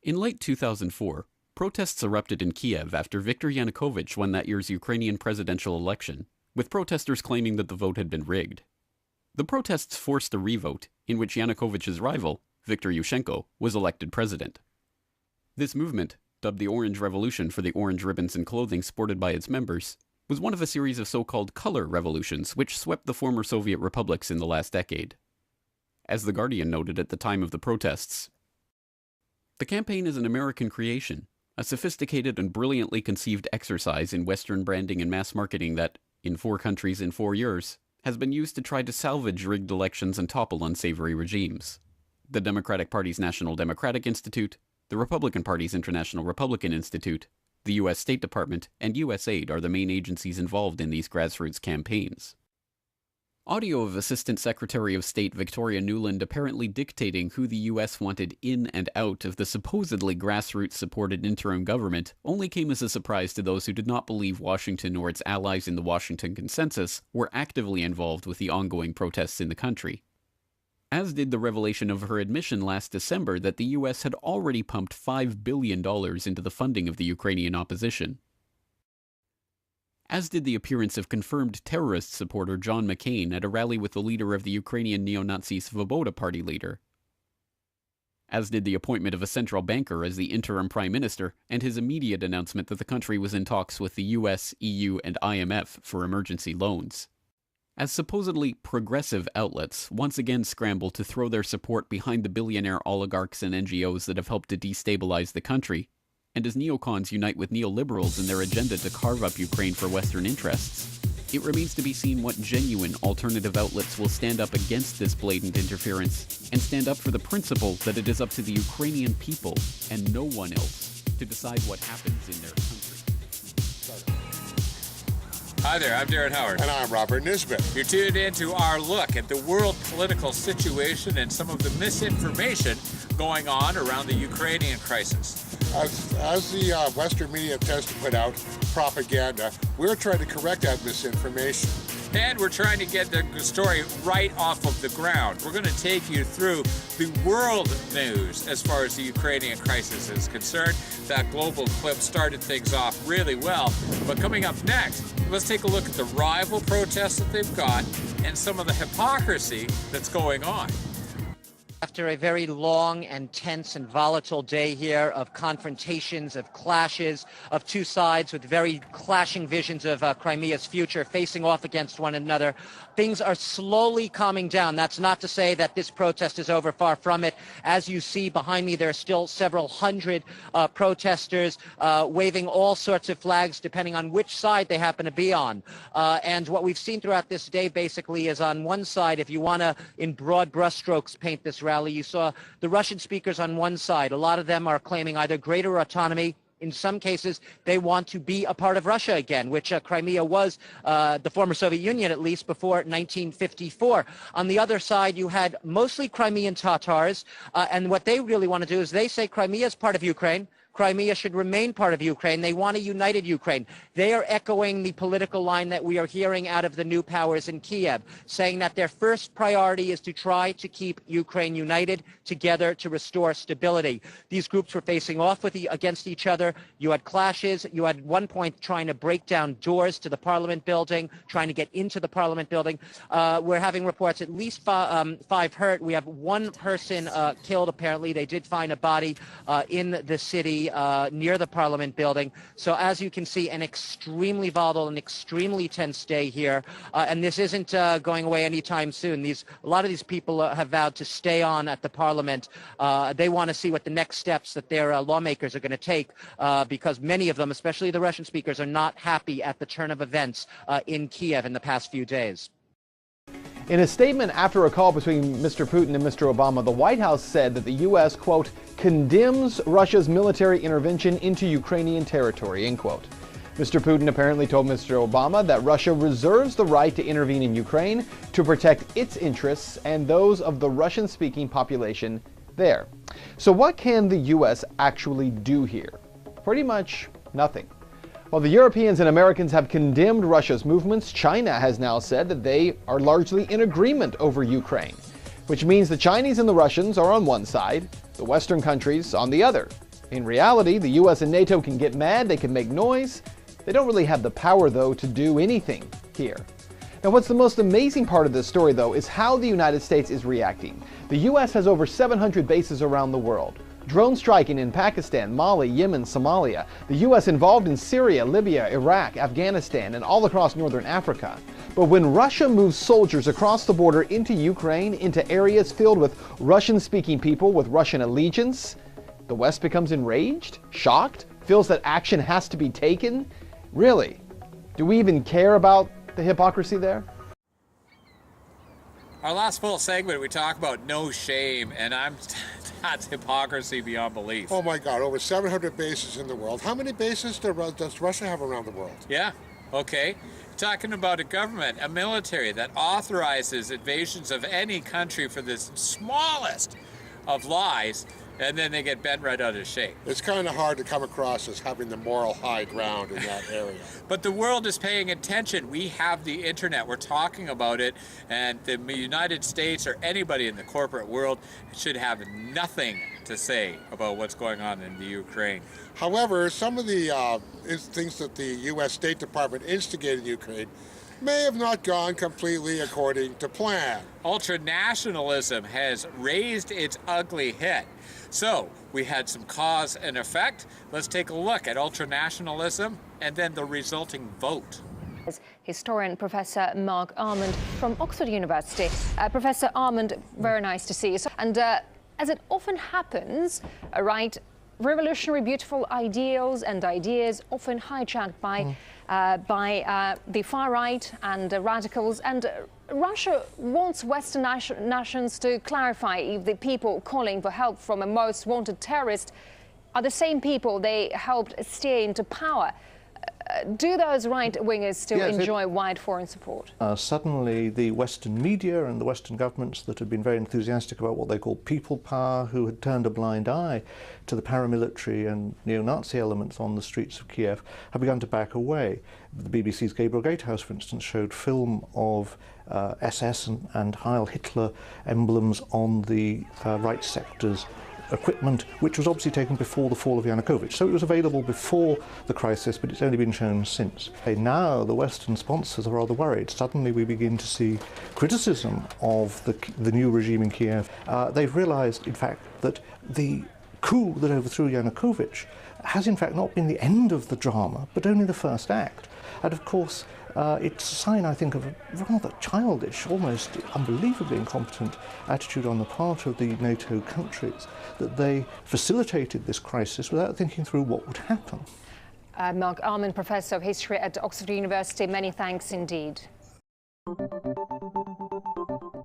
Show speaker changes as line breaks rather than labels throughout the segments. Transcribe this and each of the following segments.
In late 2004, protests erupted in Kiev after Viktor Yanukovych won that year's Ukrainian presidential election, with protesters claiming that the vote had been rigged. The protests forced a revote, in which Yanukovych's rival, Viktor Yushchenko, was elected president. This movement, dubbed the Orange Revolution for the orange ribbons and clothing sported by its members, was one of a series of so-called color revolutions which swept the former Soviet republics in the last decade. As The Guardian noted at the time of the protests, the campaign is an American creation, a sophisticated and brilliantly conceived exercise in Western branding and mass marketing that, in 4 countries in 4 years, has been used to try to salvage rigged elections and topple unsavory regimes. The Democratic Party's National Democratic Institute, the Republican Party's International Republican Institute, the U.S. State Department, and USAID are the main agencies involved in these grassroots campaigns. Audio of Assistant Secretary of State Victoria Nuland apparently dictating who the U.S. wanted in and out of the supposedly grassroots-supported interim government only came as a surprise to those who did not believe Washington or its allies in the Washington Consensus were actively involved with the ongoing protests in the country. As did the revelation of her admission last December that the U.S. had already pumped $5 billion into the funding of the Ukrainian opposition. As did the appearance of confirmed terrorist supporter John McCain at a rally with the leader of the Ukrainian neo-Nazi Svoboda party leader. As did the appointment of a central banker as the interim prime minister and his immediate announcement that the country was in talks with the US, EU, and IMF for emergency loans. As supposedly progressive outlets once again scramble to throw their support behind the billionaire oligarchs and NGOs that have helped to destabilize the country, and as neocons unite with neoliberals in their agenda to carve up Ukraine for Western interests, it remains to be seen what genuine alternative outlets will stand up against this blatant interference and stand up for the principle that it is up to the Ukrainian people and no one else to decide what happens in their country.
Hi there, I'm Darren Howard.
And I'm Robert Nisbet.
You're tuned in to our look at the world political situation and some of the misinformation going on around the Ukrainian crisis.
As the Western media tends to put out propaganda, we're trying to correct that misinformation.
And we're trying to get the story right off of the ground. We're going to take you through the world news as far as the Ukrainian crisis is concerned. That global clip started things off really well. But coming up next, let's take a look at the rival protests that they've got and some of the hypocrisy that's going on.
After a very long and tense and volatile day here of confrontations, of clashes, of two sides with very clashing visions of Crimea's future facing off against one another, things are slowly calming down. That's not to say that this protest is over, far from it. As you see behind me, there are still several hundred protesters waving all sorts of flags depending on which side they happen to be on. And what we've seen throughout this day basically is on one side, if you want to, in broad brushstrokes, paint this rally, you saw the Russian speakers on one side. A lot of them are claiming either greater autonomy. In some cases, they want to be a part of Russia again, which Crimea was, the former Soviet Union at least, before 1954. On the other side, you had mostly Crimean Tatars, and what they really want to do is they say Crimea is part of Ukraine. Crimea should remain part of Ukraine. They want a united Ukraine. They are echoing the political line that we are hearing out of the new powers in Kiev, saying that their first priority is to try to keep Ukraine united together to restore stability. These groups were facing off against each other. You had clashes. You had at one point trying to break down doors to the parliament building, trying to get into the parliament building. We're having reports at least 5 hurt. We have 1 person killed, apparently. They did find a body in the city near the Parliament building. So as you can see, an extremely volatile and extremely tense day here. And this isn't going away anytime soon. A lot of these people have vowed to stay on at the Parliament. They want to see what the next steps that their lawmakers are going to take because many of them, especially the Russian speakers, are not happy at the turn of events in Kiev in the past few days.
In a statement after a call between Mr. Putin and Mr. Obama, the White House said that the U.S., quote, condemns Russia's military intervention into Ukrainian territory, end quote. Mr. Putin apparently told Mr. Obama that Russia reserves the right to intervene in Ukraine to protect its interests and those of the Russian-speaking population there. So what can the U.S. actually do here? Pretty much nothing. While the Europeans and Americans have condemned Russia's movements, China has now said that they are largely in agreement over Ukraine, which means the Chinese and the Russians are on one side, the Western countries on the other. In reality, the US and NATO can get mad, they can make noise. They don't really have the power, though, to do anything here. Now, what's the most amazing part of this story, though, is how the United States is reacting. The US has over 700 bases around the world. Drone striking in Pakistan, Mali, Yemen, Somalia. The US involved in Syria, Libya, Iraq, Afghanistan, and all across northern Africa. But when Russia moves soldiers across the border into Ukraine, into areas filled with Russian-speaking people with Russian allegiance, the West becomes enraged, shocked, feels that action has to be taken. Really? Do we even care about the hypocrisy there?
Our last full segment, we talk about no shame, and that's hypocrisy beyond belief.
Oh my God, over 700 bases in the world. How many bases does Russia have around the world?
Yeah, okay. Talking about a government, a military that authorizes invasions of any country for the smallest of lies, and then they get bent right out of shape.
It's kind of hard to come across as having the moral high ground in that area.
But the world is paying attention. We have the internet. We're talking about it. And the United States or anybody in the corporate world should have nothing to say about what's going on in the Ukraine.
However, some of the things that the U.S. State Department instigated in Ukraine may have not gone completely according to plan.
Ultranationalism has raised its ugly head. So we had some cause and effect. Let's take a look at ultranationalism and then the resulting vote.
Historian Professor Mark Armand from Oxford University. Professor Armand, very nice to see you. And as it often happens, revolutionary, beautiful ideals and ideas often hijacked by the far right and radicals. And Russia wants Western nations to clarify if the people calling for help from a most wanted terrorist are the same people they helped steer into power. Do those right-wingers still enjoy wide foreign support?
Suddenly the Western media and the Western governments that had been very enthusiastic about what they call people power, who had turned a blind eye to the paramilitary and neo-Nazi elements on the streets of Kiev, have begun to back away. The BBC's Gabriel Gatehouse, for instance, showed film of SS and Heil Hitler emblems on the right sector's equipment, which was obviously taken before the fall of Yanukovych. So it was available before the crisis, but it's only been shown since. Now the Western sponsors are rather worried. Suddenly we begin to see criticism of the new regime in Kiev. They've realized, in fact, that the coup that overthrew Yanukovych has in fact not been the end of the drama, but only the first act. And of course, it's a sign, I think, of a rather childish, almost unbelievably incompetent attitude on the part of the NATO countries, that they facilitated this crisis without thinking through what would happen.
Mark Armand, Professor of History at Oxford University, many thanks indeed.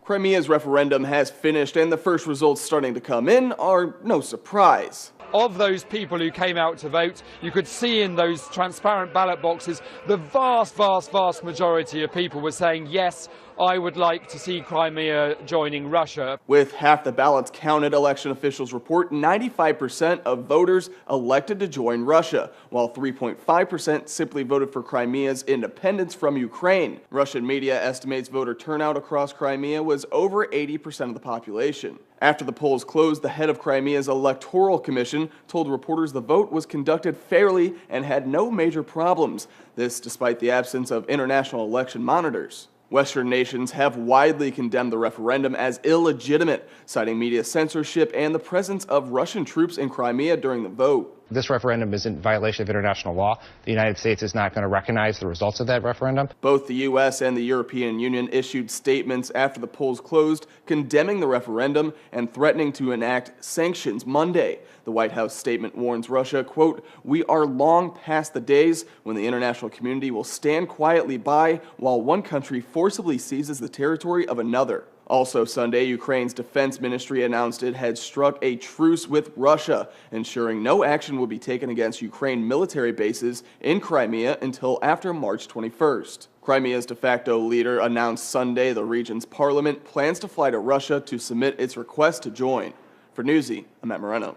Crimea's referendum has finished, and the first results starting to come in are no surprise.
Of those people who came out to vote, you could see in those transparent ballot boxes the vast majority of people were saying, yes, I would like to see Crimea joining Russia.
With half the ballots counted, election officials report 95% of voters elected to join Russia, while 3.5% simply voted for Crimea's independence from Ukraine. Russian media estimates voter turnout across Crimea was over 80% of the population. After the polls closed, the head of Crimea's electoral commission told reporters the vote was conducted fairly and had no major problems. This despite the absence of international election monitors. Western nations have widely condemned the referendum as illegitimate, citing media censorship and the presence of Russian troops in Crimea during the vote.
This referendum is in violation of international law. The United States is not going to recognize the results of that referendum.
Both the U.S. and the European Union issued statements after the polls closed, condemning the referendum and threatening to enact sanctions Monday. The White House statement warns Russia, quote, "We are long past the days when the international community will stand quietly by while one country forcibly seizes the territory of another." Also Sunday, Ukraine's defense ministry announced it had struck a truce with Russia, ensuring no action will be taken against Ukraine military bases in Crimea until after March 21st. Crimea's de facto leader announced Sunday the region's parliament plans to fly to Russia to submit its request to join. For Newsy, I'm Matt Moreno.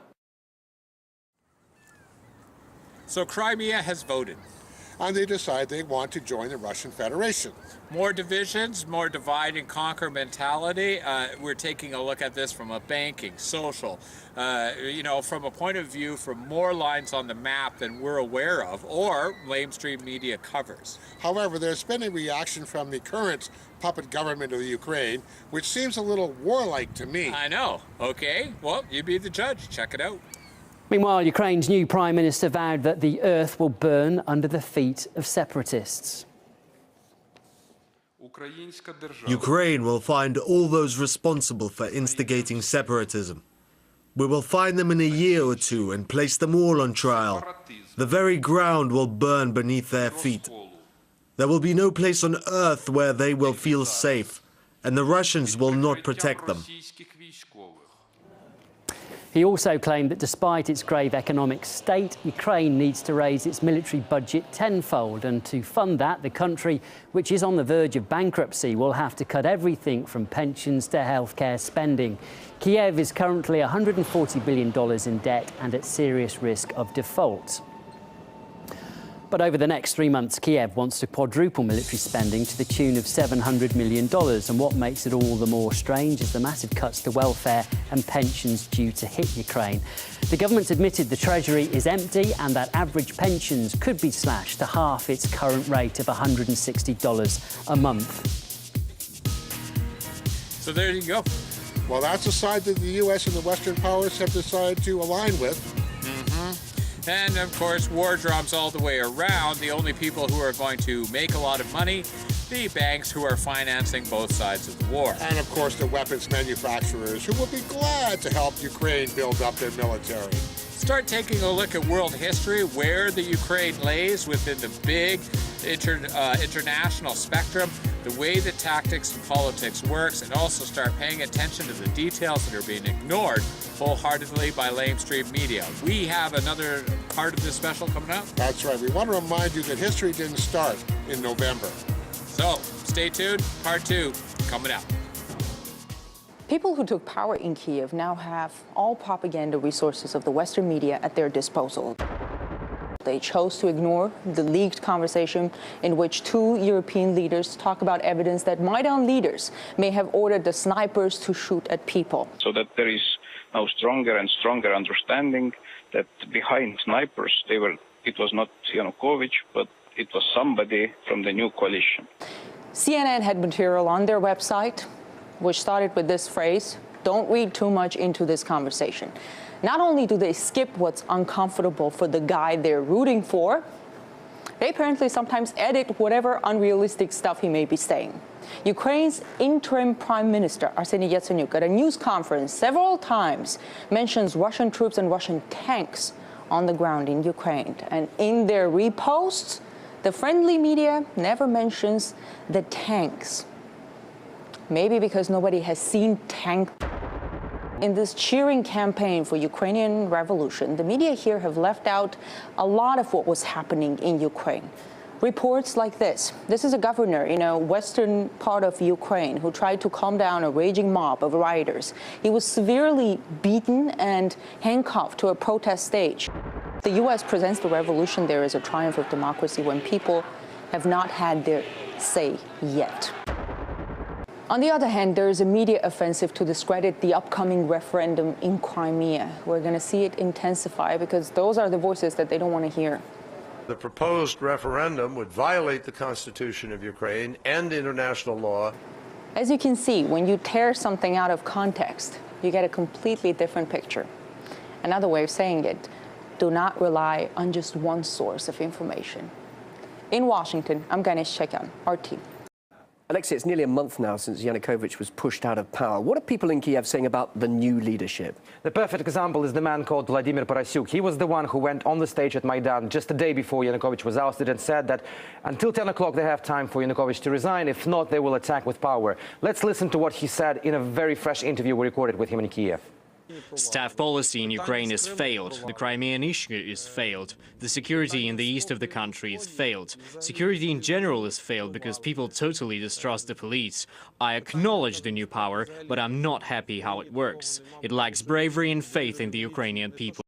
So Crimea has voted.
and they decide they want to join the Russian Federation.
More divisions, more divide and conquer mentality. We're taking a look at this from a banking, social, from a point of view from more lines on the map than we're aware of or lamestream media covers.
However, there's been a reaction from the current puppet government of the Ukraine, which seems a little warlike to me.
I know. Okay, well, you be the judge. Check it out.
Meanwhile, Ukraine's new Prime Minister vowed that the earth will burn under the feet of separatists.
Ukraine will find all those responsible for instigating separatism. We will find them in a year or two and place them all on trial. The very ground will burn beneath their feet. There will be no place on earth where they will feel safe, and the Russians will not protect them.
He also claimed that despite its grave economic state, Ukraine needs to raise its military budget tenfold, and to fund that, the country, which is on the verge of bankruptcy, will have to cut everything from pensions to healthcare spending. Kiev is currently $140 billion in debt and at serious risk of default. But over the next 3 months, Kiev wants to quadruple military spending to the tune of $700 million. And what makes it all the more strange is the massive cuts to welfare and pensions due to hit Ukraine. The government's admitted the treasury is empty and that average pensions could be slashed to half its current rate of $160 a month.
So there you go.
Well, that's a side that the U.S. and the Western powers have decided to align with.
And, of course, war drums all the way around. The only people who are going to make a lot of money, the banks who are financing both sides of the war.
And, of course, the weapons manufacturers who will be glad to help Ukraine build up their military.
Start taking a look at world history, where the Ukraine lays within the big international spectrum, the way that tactics and politics works, and also start paying attention to the details that are being ignored wholeheartedly by lamestream media. We have another part of this special coming up.
That's right. We want to remind you that history didn't start in November.
So stay tuned. Part 2 coming up.
People who took power in Kiev now have all propaganda resources of the Western media at their disposal. They chose to ignore the leaked conversation in which 2 European leaders talk about evidence that Maidan leaders may have ordered the snipers to shoot at people.
So that there is now stronger and stronger understanding that behind snipers, it was not Yanukovych, but it was somebody from the new coalition.
CNN had material on their website, which started with this phrase, "Don't read too much into this conversation." Not only do they skip what's uncomfortable for the guy they're rooting for, they apparently sometimes edit whatever unrealistic stuff he may be saying. Ukraine's interim Prime Minister, Arseniy Yatsenyuk, at a news conference several times mentions Russian troops and Russian tanks on the ground in Ukraine. And in their reposts, the friendly media never mentions the tanks. Maybe because nobody has seen tanks. In this cheering campaign for Ukrainian revolution, the media here have left out a lot of what was happening in Ukraine. Reports like this. This is a governor in a western part of Ukraine who tried to calm down a raging mob of rioters. He was severely beaten and handcuffed to a protest stage. The U.S. presents the revolution there as a triumph of democracy when people have not had their say yet. On the other hand, there is a media offensive to discredit the upcoming referendum in Crimea. We're going to see it intensify because those are the voices that they don't want to hear.
The proposed referendum would violate the Constitution of Ukraine and international law.
As you can see, when you tear something out of context, you get a completely different picture. Another way of saying it, do not rely on just one source of information. In Washington, I'm Ganesh Chekyan, RT.
Alexei, it's nearly a month now since Yanukovych was pushed out of power. What are people in Kiev saying about the new leadership?
The perfect example is the man called Vladimir Parasyuk. He was the one who went on the stage at Maidan just a day before Yanukovych was ousted and said that until 10 o'clock they have time for Yanukovych to resign. If not, they will attack with power. Let's listen to what he said in a very fresh interview we recorded with him in Kiev.
Staff policy in Ukraine is failed. The Crimean issue is failed. The security in the east of the country is failed. Security in general is failed because people totally distrust the police. I acknowledge the new power, but I'm not happy how it works. It lacks bravery and faith in the Ukrainian people.